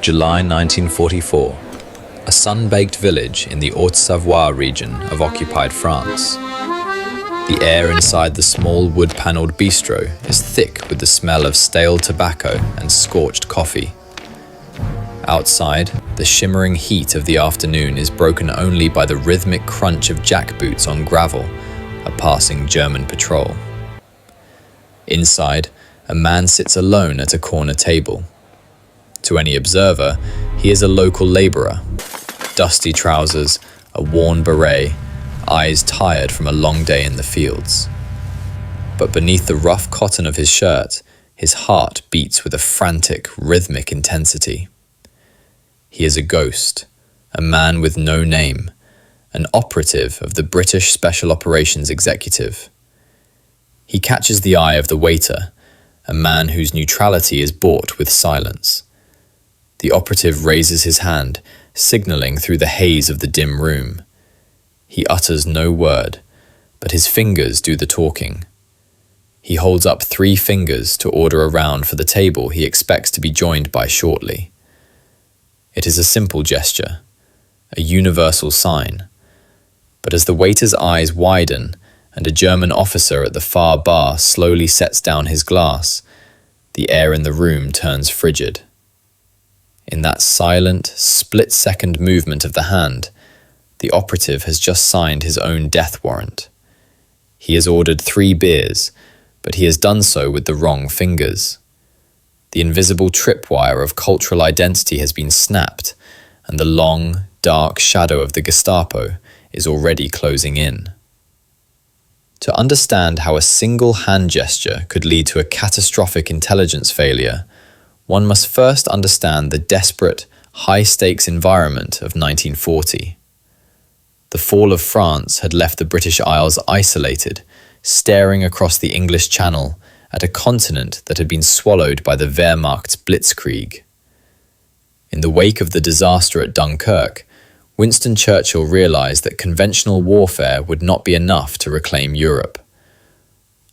July 1944. A sun-baked village in the Haute-Savoie region of occupied France. The air inside the small wood-panelled bistro is thick with the smell of stale tobacco and scorched coffee. Outside, the shimmering heat of the afternoon is broken only by the rhythmic crunch of jackboots on gravel, a passing German patrol. Inside, a man sits alone at a corner table. To any observer, he is a local labourer. Dusty trousers, a worn beret, eyes tired from a long day in the fields. But beneath the rough cotton of his shirt, his heart beats with a frantic, rhythmic intensity. He is a ghost, a man with no name, an operative of the British Special Operations Executive. He catches the eye of the waiter, a man whose neutrality is bought with silence. The operative raises his hand, signalling through the haze of the dim room. He utters no word, but his fingers do the talking. He holds up 3 fingers to order a round for the table he expects to be joined by shortly. It is a simple gesture, a universal sign. But as the waiter's eyes widen and a German officer at the far bar slowly sets down his glass, the air in the room turns frigid. In that silent, split-second movement of the hand, the operative has just signed his own death warrant. He has ordered 3 beers, but he has done so with the wrong fingers. The invisible tripwire of cultural identity has been snapped, and the long, dark shadow of the Gestapo is already closing in. To understand how a single hand gesture could lead to a catastrophic intelligence failure, one must first understand the desperate, high-stakes environment of 1940. The fall of France had left the British Isles isolated, staring across the English Channel at a continent that had been swallowed by the Wehrmacht's blitzkrieg. In the wake of the disaster at Dunkirk, Winston Churchill realized that conventional warfare would not be enough to reclaim Europe.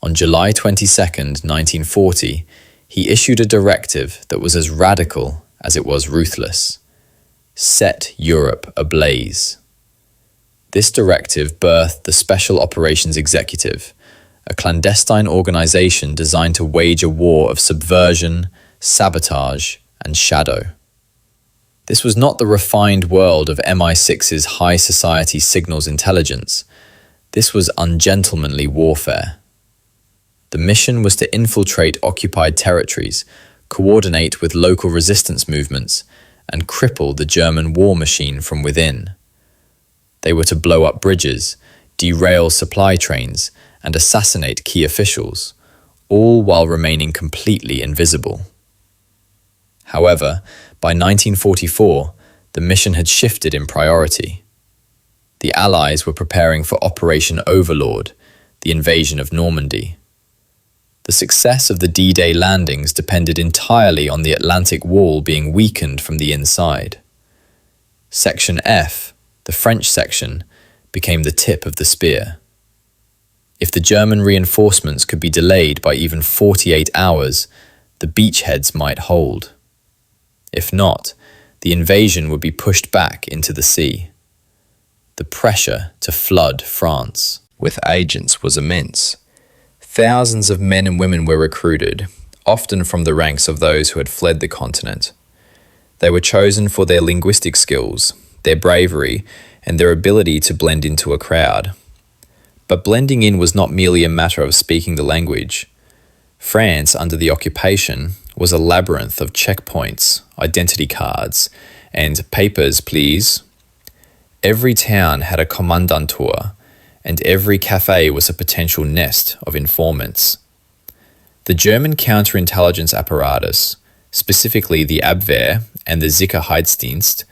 On July 22, 1940, he issued a directive that was as radical as it was ruthless. Set Europe ablaze. This directive birthed the Special Operations Executive, a clandestine organization designed to wage a war of subversion, sabotage, and shadow. This was not the refined world of MI6's high society signals intelligence. This was ungentlemanly warfare. The mission was to infiltrate occupied territories, coordinate with local resistance movements, and cripple the German war machine from within. They were to blow up bridges, derail supply trains, and assassinate key officials, all while remaining completely invisible. However, by 1944, the mission had shifted in priority. The Allies were preparing for Operation Overlord, the invasion of Normandy. The success of the D-Day landings depended entirely on the Atlantic Wall being weakened from the inside. Section F, the French section, became the tip of the spear. If the German reinforcements could be delayed by even 48 hours, the beachheads might hold. If not, the invasion would be pushed back into the sea. The pressure to flood France with agents was immense. Thousands of men and women were recruited, often from the ranks of those who had fled the continent. They were chosen for their linguistic skills, their bravery, and their ability to blend into a crowd. But blending in was not merely a matter of speaking the language. France, under the occupation, was a labyrinth of checkpoints, identity cards, and papers, please. Every town had a kommandantur, and every cafe was a potential nest of informants. The German counterintelligence apparatus, specifically the Abwehr and the Sicherheitsdienst,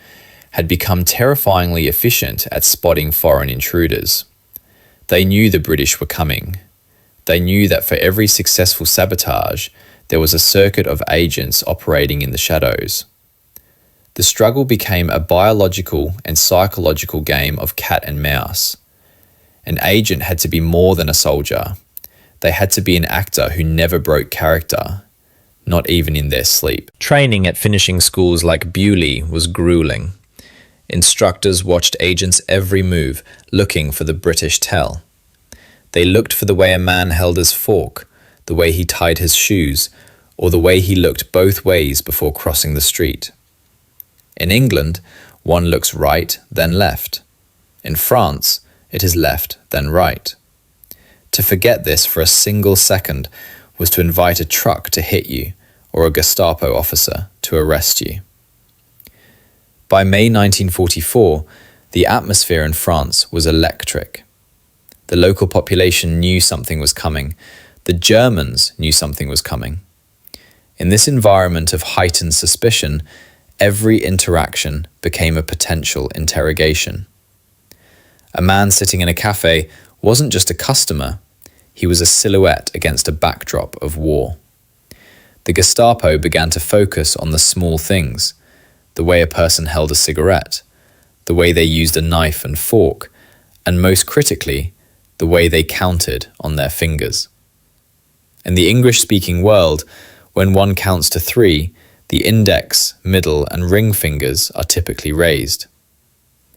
had become terrifyingly efficient at spotting foreign intruders. They knew the British were coming. They knew that for every successful sabotage, there was a circuit of agents operating in the shadows. The struggle became a biological and psychological game of cat and mouse. An agent had to be more than a soldier. They had to be an actor who never broke character, not even in their sleep. Training at finishing schools like WWII was grueling. Instructors watched agents' every move, looking for the British tell. They looked for the way a man held his fork, the way he tied his shoes, or the way he looked both ways before crossing the street. In England, one looks right, then left. In France, it is left, then right. To forget this for a single second was to invite a truck to hit you or a Gestapo officer to arrest you. By May 1944, the atmosphere in France was electric. The local population knew something was coming. The Germans knew something was coming. In this environment of heightened suspicion, every interaction became a potential interrogation. A man sitting in a cafe wasn't just a customer, he was a silhouette against a backdrop of war. The Gestapo began to focus on the small things, the way a person held a cigarette, the way they used a knife and fork, and most critically, the way they counted on their fingers. In the English-speaking world, when one counts to 3, the index, middle, and ring fingers are typically raised.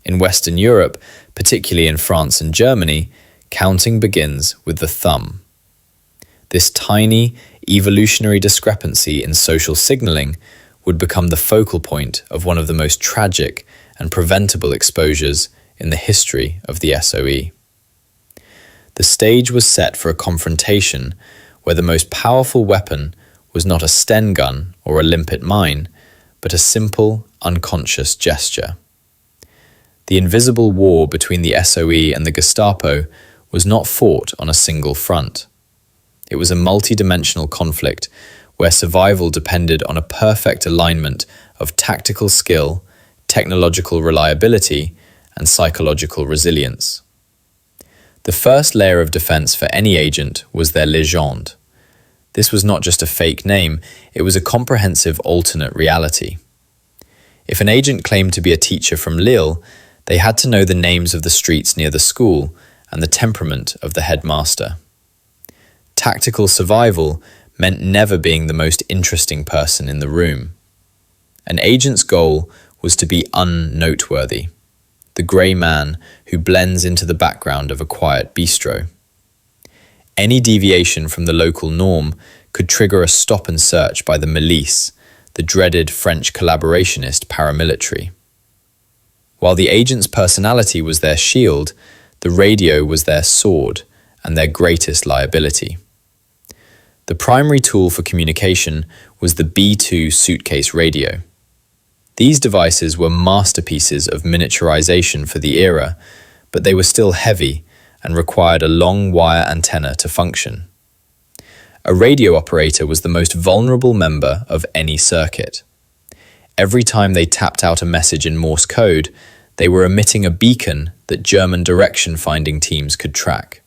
In Western Europe, particularly in France and Germany, counting begins with the thumb. This tiny, evolutionary discrepancy in social signaling would become the focal point of one of the most tragic and preventable exposures in the history of the SOE. The stage was set for a confrontation where the most powerful weapon was not a Sten gun or a limpet mine, but a simple, unconscious gesture. The invisible war between the SOE and the Gestapo was not fought on a single front. It was a multi-dimensional conflict where survival depended on a perfect alignment of tactical skill, technological reliability, and psychological resilience. The first layer of defense for any agent was their légende. This was not just a fake name, it was a comprehensive alternate reality. If an agent claimed to be a teacher from Lille, they had to know the names of the streets near the school and the temperament of the headmaster. Tactical survival meant never being the most interesting person in the room. An agent's goal was to be unnoteworthy, the grey man who blends into the background of a quiet bistro. Any deviation from the local norm could trigger a stop and search by the milice, the dreaded French collaborationist paramilitary. While the agent's personality was their shield, the radio was their sword and their greatest liability. The primary tool for communication was the B2 suitcase radio. These devices were masterpieces of miniaturization for the era, but they were still heavy and required a long wire antenna to function. A radio operator was the most vulnerable member of any circuit. Every time they tapped out a message in Morse code, they were emitting a beacon that German direction-finding teams could track.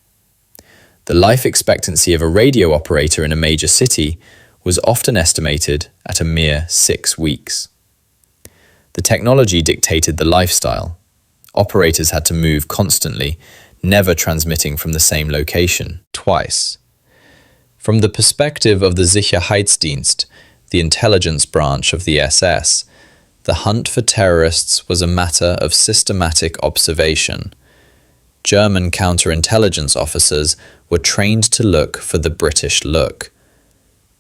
The life expectancy of a radio operator in a major city was often estimated at a mere 6 weeks. The technology dictated the lifestyle. Operators had to move constantly, never transmitting from the same location twice. From the perspective of the Sicherheitsdienst, the intelligence branch of the SS, the hunt for terrorists was a matter of systematic observation. German counterintelligence officers were trained to look for the British look.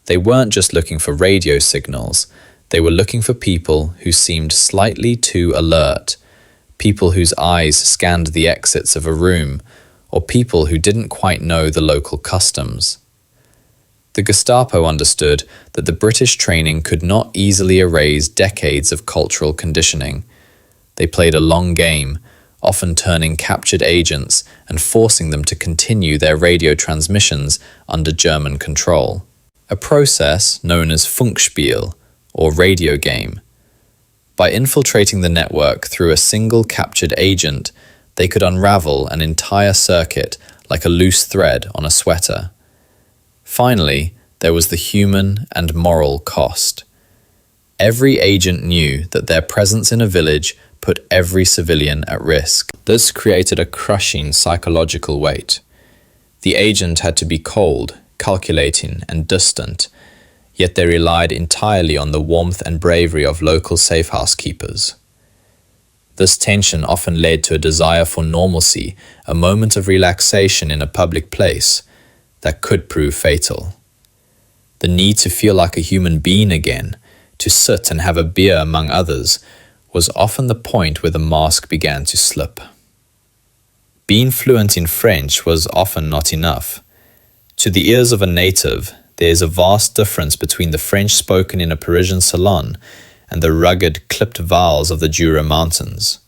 They weren't just looking for radio signals, they were looking for people who seemed slightly too alert, people whose eyes scanned the exits of a room, or people who didn't quite know the local customs. The Gestapo understood that the British training could not easily erase decades of cultural conditioning. They played a long game, often turning captured agents and forcing them to continue their radio transmissions under German control. A process known as Funkspiel, or radio game. By infiltrating the network through a single captured agent, they could unravel an entire circuit like a loose thread on a sweater. Finally, there was the human and moral cost. Every agent knew that their presence in a village put every civilian at risk. This created a crushing psychological weight. The agent had to be cold, calculating, and distant, yet they relied entirely on the warmth and bravery of local safehouse keepers. This tension often led to a desire for normalcy, a moment of relaxation in a public place that could prove fatal. The need to feel like a human being again, to sit and have a beer among others, was often the point where the mask began to slip. Being fluent in French was often not enough. To the ears of a native, there is a vast difference between the French spoken in a Parisian salon and the rugged, clipped vowels of the Jura Mountains.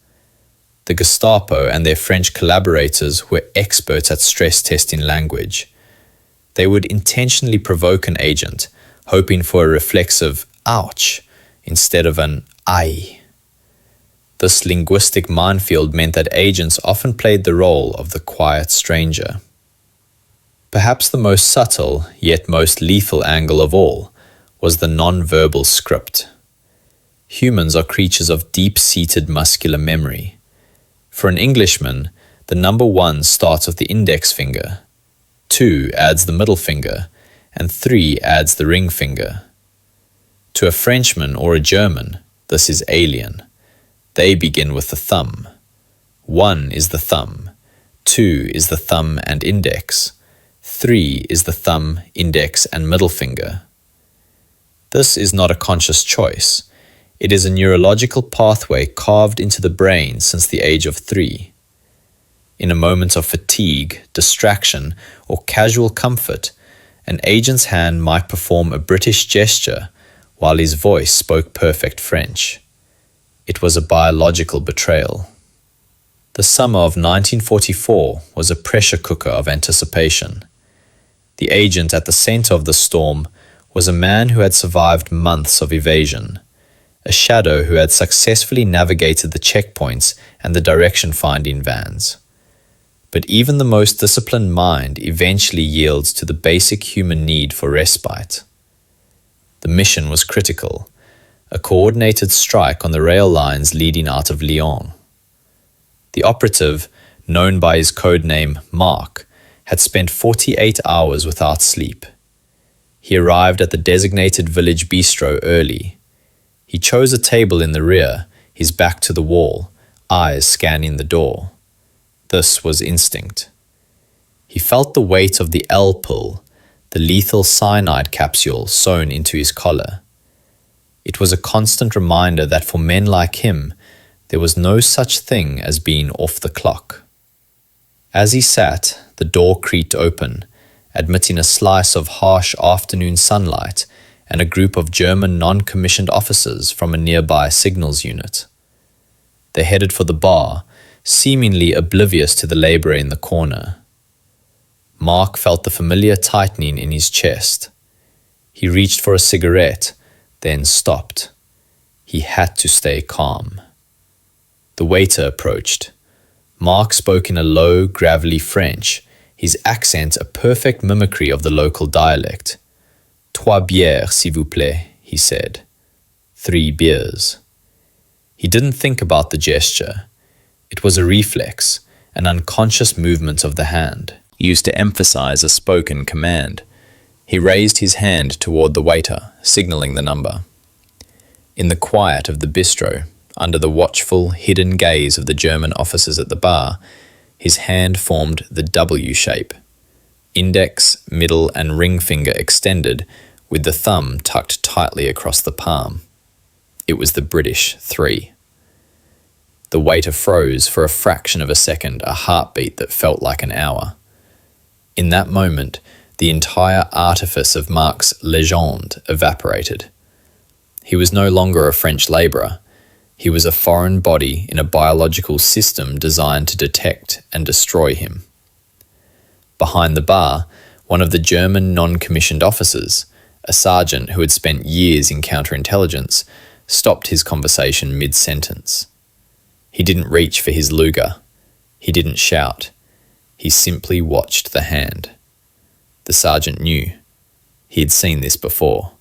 The Gestapo and their French collaborators were experts at stress-testing language. They would intentionally provoke an agent, hoping for a reflexive ouch instead of an aïe. This linguistic minefield meant that agents often played the role of the quiet stranger. Perhaps the most subtle, yet most lethal angle of all, was the non-verbal script. Humans are creatures of deep-seated muscular memory. For an Englishman, the number 1 starts with the index finger, 2 adds the middle finger, and 3 adds the ring finger. To a Frenchman or a German, this is alien. They begin with the thumb. 1 is the thumb, 2 is the thumb and index, 3 is the thumb, index, and middle finger. This is not a conscious choice. It is a neurological pathway carved into the brain since the age of 3. In a moment of fatigue, distraction, or casual comfort, an agent's hand might perform a British gesture while his voice spoke perfect French. It was a biological betrayal. The summer of 1944 was a pressure cooker of anticipation. The agent at the center of the storm was a man who had survived months of evasion, a shadow who had successfully navigated the checkpoints and the direction-finding vans. But even the most disciplined mind eventually yields to the basic human need for respite. The mission was critical, a coordinated strike on the rail lines leading out of Lyon. The operative, known by his code name Marc, had spent 48 hours without sleep. He arrived at the designated village bistro early. He chose a table in the rear, his back to the wall, eyes scanning the door. This was instinct. He felt the weight of the L pill, the lethal cyanide capsule sewn into his collar. It was a constant reminder that for men like him, there was no such thing as being off the clock. As he sat, the door creaked open, admitting a slice of harsh afternoon sunlight and a group of German non-commissioned officers from a nearby signals unit. They headed for the bar, seemingly oblivious to the laborer in the corner. Marc felt the familiar tightening in his chest. He reached for a cigarette, then stopped. He had to stay calm. The waiter approached. Marc spoke in a low, gravelly French, his accent a perfect mimicry of the local dialect. 3 bières, s'il vous plaît, he said. 3 beers. He didn't think about the gesture. It was a reflex, an unconscious movement of the hand, used to emphasize a spoken command. He raised his hand toward the waiter, signaling the number. In the quiet of the bistro, under the watchful, hidden gaze of the German officers at the bar, his hand formed the W shape, index, middle, and ring finger extended, with the thumb tucked tightly across the palm. It was the British 3. The waiter froze for a fraction of a second, a heartbeat that felt like an hour. In that moment, the entire artifice of Marc's légende evaporated. He was no longer a French labourer. He was a foreign body in a biological system designed to detect and destroy him. Behind the bar, one of the German non-commissioned officers, a sergeant who had spent years in counterintelligence, stopped his conversation mid-sentence. He didn't reach for his Luger. He didn't shout. He simply watched the hand. The sergeant knew. He had seen this before.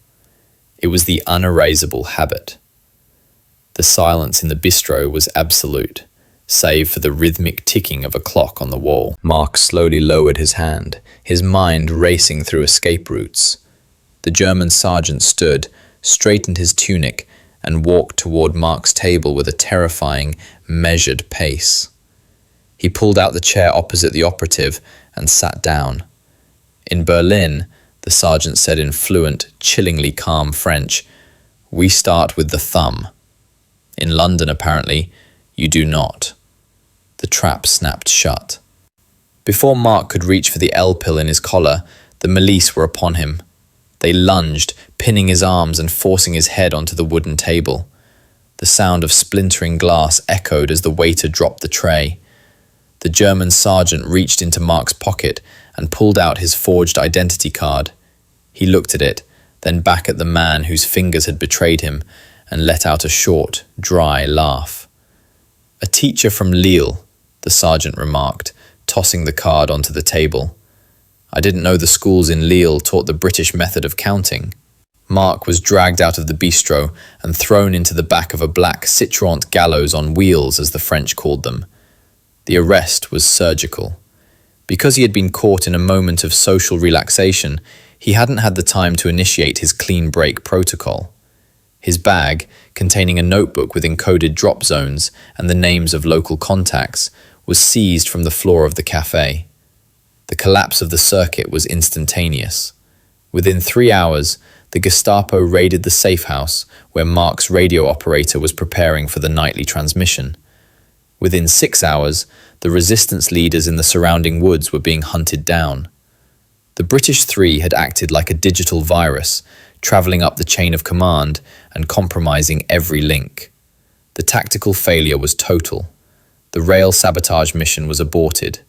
It was the unerasable habit. The silence in the bistro was absolute, save for the rhythmic ticking of a clock on the wall. Marc slowly lowered his hand, his mind racing through escape routes. The German sergeant stood, straightened his tunic, and walked toward Marc's table with a terrifying, measured pace. He pulled out the chair opposite the operative and sat down. In Berlin, the sergeant said in fluent, chillingly calm French, "We start with the thumb." In London, apparently, you do not. The trap snapped shut. Before Marc could reach for the L-pill in his collar, the milice were upon him. They lunged, pinning his arms and forcing his head onto the wooden table. The sound of splintering glass echoed as the waiter dropped the tray. The German sergeant reached into Marc's pocket and pulled out his forged identity card. He looked at it, then back at the man whose fingers had betrayed him, and let out a short, dry laugh. "A teacher from Lille," the sergeant remarked, tossing the card onto the table. "I didn't know the schools in Lille taught the British method of counting." Marc was dragged out of the bistro and thrown into the back of a black Citroën gallows on wheels, as the French called them. The arrest was surgical. Because he had been caught in a moment of social relaxation, he hadn't had the time to initiate his clean break protocol. His bag, containing a notebook with encoded drop zones and the names of local contacts, was seized from the floor of the cafe. The collapse of the circuit was instantaneous. Within 3 hours, the Gestapo raided the safe house where Marc's radio operator was preparing for the nightly transmission. Within 6 hours, the resistance leaders in the surrounding woods were being hunted down. The British Three had acted like a digital virus, travelling up the chain of command and compromising every link. The tactical failure was total. The rail sabotage mission was aborted.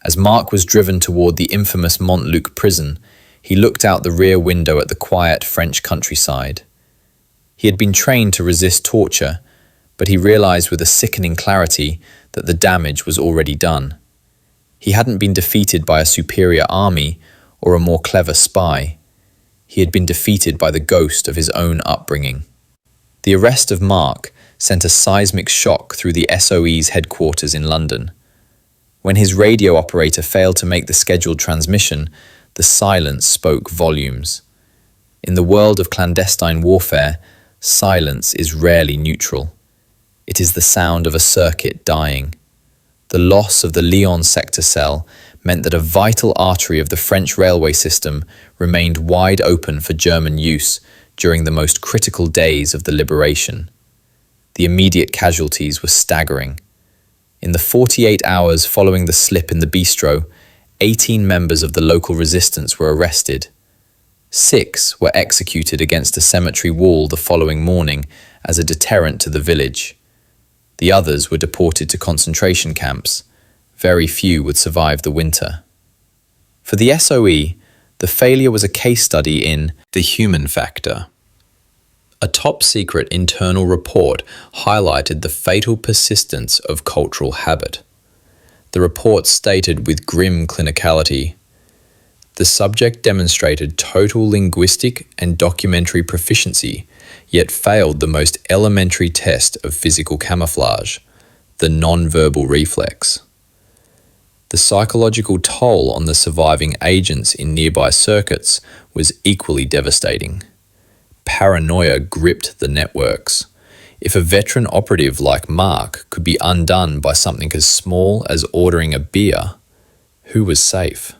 As Marc was driven toward the infamous Montluc prison, he looked out the rear window at the quiet French countryside. He had been trained to resist torture, but he realized with a sickening clarity that the damage was already done. He hadn't been defeated by a superior army or a more clever spy. He had been defeated by the ghost of his own upbringing. The arrest of Marc sent a seismic shock through the SOE's headquarters in London. When his radio operator failed to make the scheduled transmission, the silence spoke volumes. In the world of clandestine warfare, silence is rarely neutral. It is the sound of a circuit dying. The loss of the Lyon sector cell meant that a vital artery of the French railway system remained wide open for German use during the most critical days of the liberation. The immediate casualties were staggering. In the 48 hours following the slip in the bistro, 18 members of the local resistance were arrested. 6 were executed against a cemetery wall the following morning as a deterrent to the village. The others were deported to concentration camps. Very few would survive the winter. For the SOE, the failure was a case study in the human factor. A top-secret internal report highlighted the fatal persistence of cultural habit. The report stated with grim clinicality, "The subject demonstrated total linguistic and documentary proficiency, yet failed the most elementary test of physical camouflage, the non-verbal reflex." The psychological toll on the surviving agents in nearby circuits was equally devastating. Paranoia gripped the networks. If a veteran operative like Marc could be undone by something as small as ordering a beer, who was safe?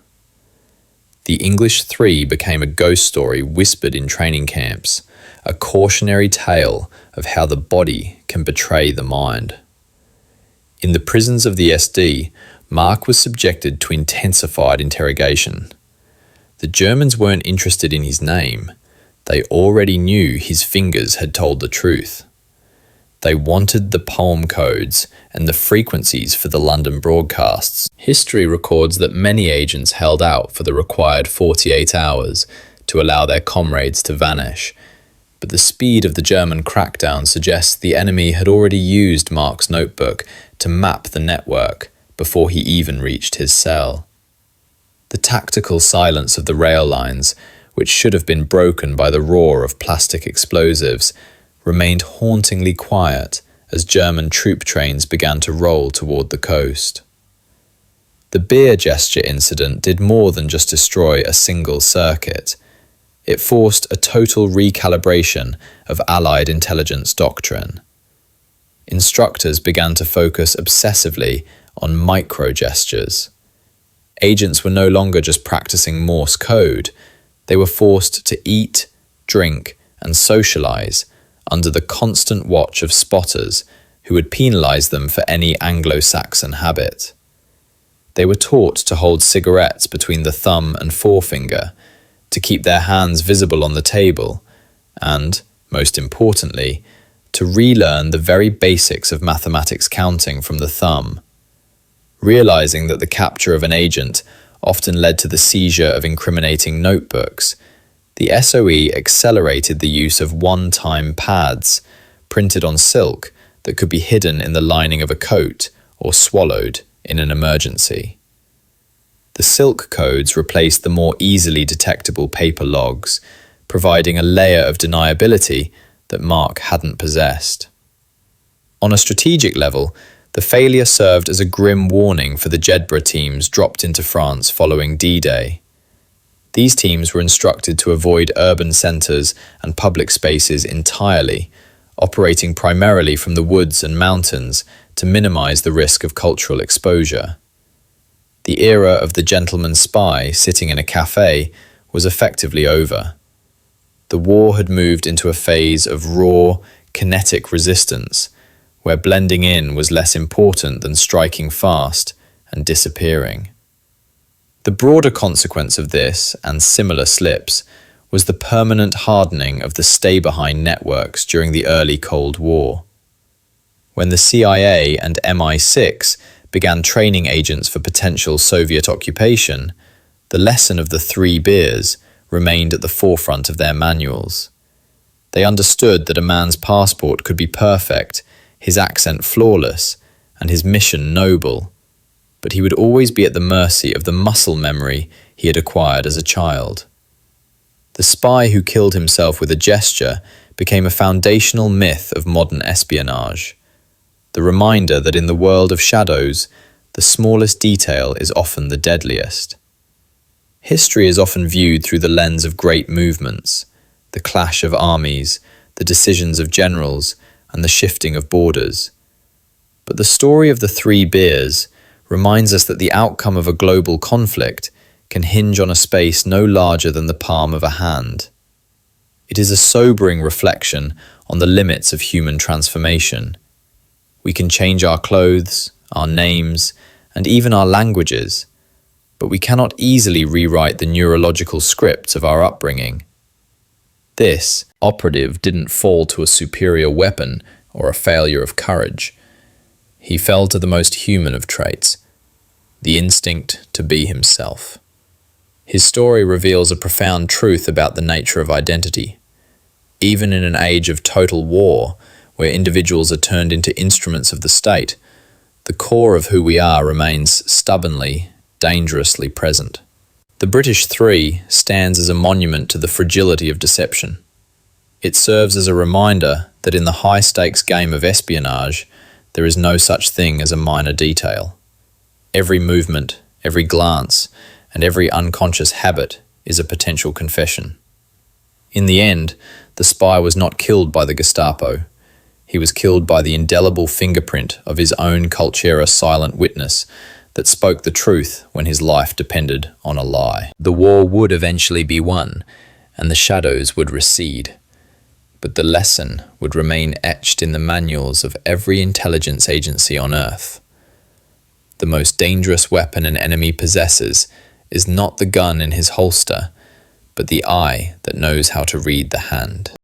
The English Three became a ghost story whispered in training camps, a cautionary tale of how the body can betray the mind. In the prisons of the SD, Marc was subjected to intensified interrogation. The Germans weren't interested in his name. They already knew his fingers had told the truth. They wanted the poem codes and the frequencies for the London broadcasts. History records that many agents held out for the required 48 hours to allow their comrades to vanish, but the speed of the German crackdown suggests the enemy had already used Marc's notebook to map the network before he even reached his cell. The tactical silence of the rail lines, which should have been broken by the roar of plastic explosives, remained hauntingly quiet as German troop trains began to roll toward the coast. The beer gesture incident did more than just destroy a single circuit. It forced a total recalibration of Allied intelligence doctrine. Instructors began to focus obsessively on micro-gestures. Agents were no longer just practicing Morse code. They were forced to eat, drink, and socialize under the constant watch of spotters who would penalize them for any Anglo-Saxon habit. They were taught to hold cigarettes between the thumb and forefinger, to keep their hands visible on the table, and, most importantly, to relearn the very basics of mathematics counting from the thumb. Realizing that the capture of an agent often led to the seizure of incriminating notebooks, the SOE accelerated the use of one-time pads, printed on silk, that could be hidden in the lining of a coat or swallowed in an emergency. The silk codes replaced the more easily detectable paper logs, providing a layer of deniability that Marc hadn't possessed. On a strategic level, the failure served as a grim warning for the Jedburgh teams dropped into France following D-Day. These teams were instructed to avoid urban centres and public spaces entirely, operating primarily from the woods and mountains to minimise the risk of cultural exposure. The era of the gentleman spy sitting in a cafe was effectively over. The war had moved into a phase of raw, kinetic resistance, where blending in was less important than striking fast and disappearing. The broader consequence of this and similar slips was the permanent hardening of the stay-behind networks during the early Cold War. When the CIA and MI6 began training agents for potential Soviet occupation, the lesson of the 3 beers remained at the forefront of their manuals. They understood that a man's passport could be perfect, his accent flawless, and his mission noble, but he would always be at the mercy of the muscle memory he had acquired as a child. The spy who killed himself with a gesture became a foundational myth of modern espionage. The reminder that in the world of shadows, the smallest detail is often the deadliest. History is often viewed through the lens of great movements, the clash of armies, the decisions of generals, and the shifting of borders. But the story of the 3 beers reminds us that the outcome of a global conflict can hinge on a space no larger than the palm of a hand. It is a sobering reflection on the limits of human transformation. We can change our clothes, our names, and even our languages, but we cannot easily rewrite the neurological scripts of our upbringing. This operative didn't fall to a superior weapon or a failure of courage. He fell to the most human of traits, the instinct to be himself. His story reveals a profound truth about the nature of identity. Even in an age of total war, where individuals are turned into instruments of the state, the core of who we are remains stubbornly, dangerously present. The British 3 stands as a monument to the fragility of deception. It serves as a reminder that in the high-stakes game of espionage, there is no such thing as a minor detail. Every movement, every glance, and every unconscious habit is a potential confession. In the end, the spy was not killed by the Gestapo. He was killed by the indelible fingerprint of his own cultura silent witness that spoke the truth when his life depended on a lie. The war would eventually be won, and the shadows would recede. But the lesson would remain etched in the manuals of every intelligence agency on Earth. The most dangerous weapon an enemy possesses is not the gun in his holster, but the eye that knows how to read the hand.